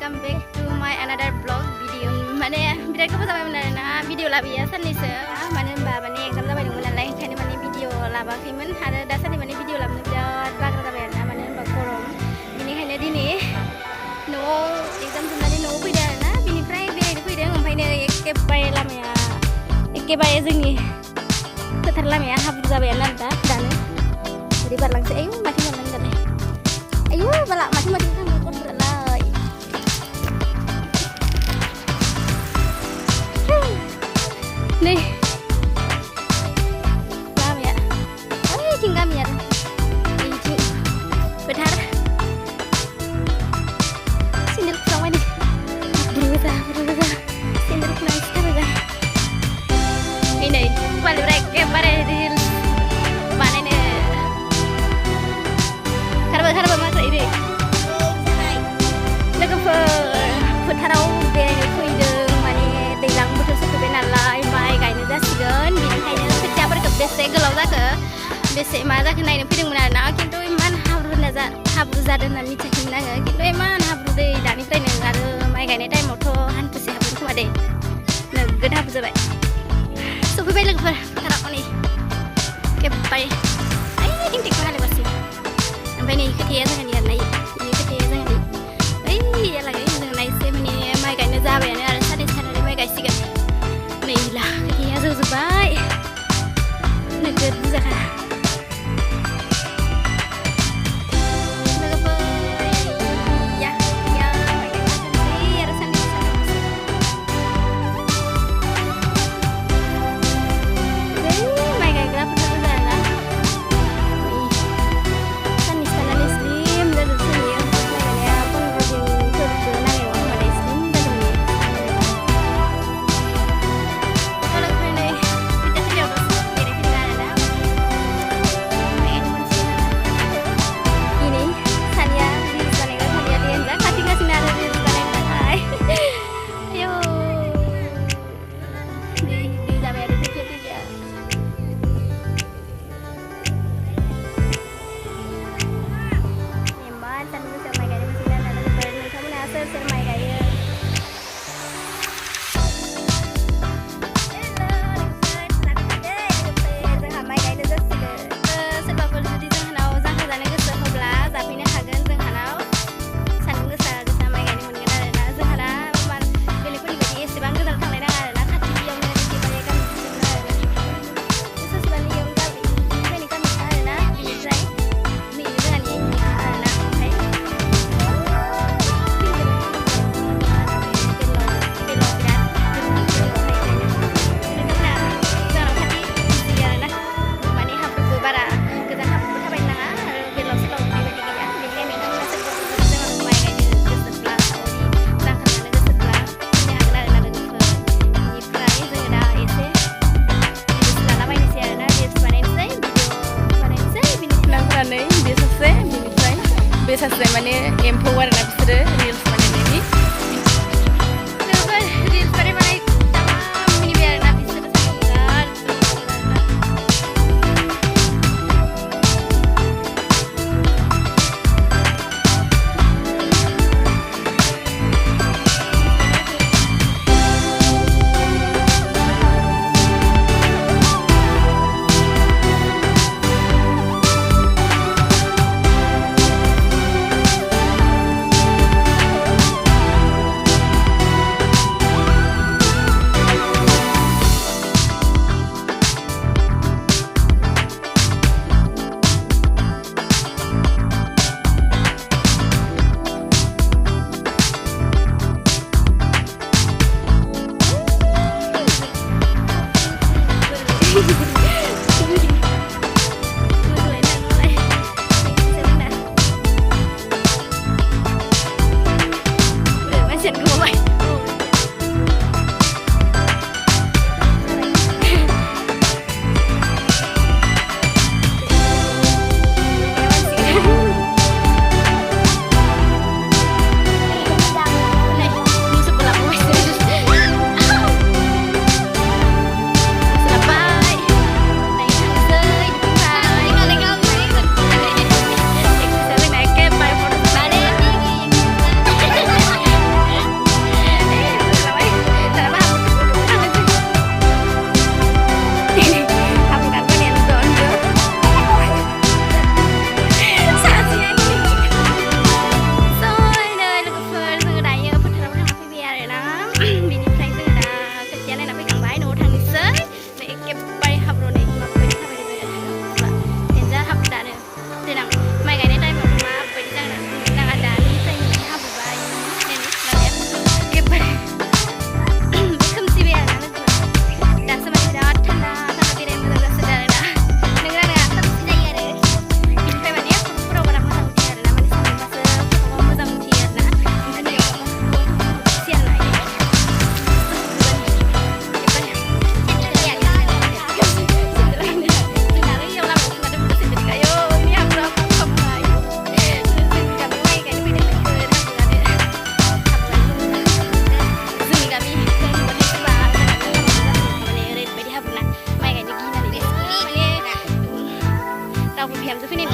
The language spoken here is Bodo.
welcome back to my another vlog video. माने बिराद गोबाव जाबायमोन आरोना भिडिअ लाबोया साननैसो मानो होनबा माने एग्जाम जाबाय दंमोन नालाय ओंखायनो माने भिडिअ लाबाखैमोन आरो दासान्दि माने भिडिअ लाबोनो बिराद बाग्रा जाबाय आरोना मानो होनबा गरम बेनिखायनो दिनै न'आव एग्जाम जोबनानै न'आव फैदों आरोना बिनिफ्राय बेरायनो फैदों ओमफ्राय नै एखेबारे लामाया एखेबारे जोंनि फोथार लामाया हाब्रु जाबायानो आरो दानो ओरै बारलांसै आयु माथि बारलांगोन दालाय ayo balak mati-mati kan mau berlai nih lam ya tinggal ya ini benar sindir sama nih berusaha sindir nice kan udah ini paling mereka pada di mana nih karena ini लोगोफोर फोथाराव बेरायनो फैदों माने दैज्लां बोथोर सफैबाय नालाय माइ गायनो जासिगोन बेनिखायनो खोथियाफोरखौ बेसे गोलाव जाखो बेसे मा जाखो नायनो फैदोंमोन आरोना खिन्थु इमान हाब्रु जादों होनना मिथियाखैमोन आङो खिन्थु इमान हाब्रु दै दानिफ्रायनो आरो माइ गायनाय टाइमावथ' हान्थुसे हाबगोन खोमा दे नोगोद हाब्रु जाबाय सफैबाय लोगोफोर फोथाराव नै एखेबारे ओइ टिकटक हालेवगासिनो ओमफ्राय नै खोथिया जोंहानि आरोना ini खोथिया जोंहानि lagi dengan naik ini mai gaयनो जाबायानो आरो साननै साननै माइ गायसिगोन नै ला खोथिया जौजोब्बाय नोगोद बुरजाखा Biasanya mana empo warna biru reels mana ini reels pada mana tamam ini biar nabi sudah sangat बिहामजो फैनाय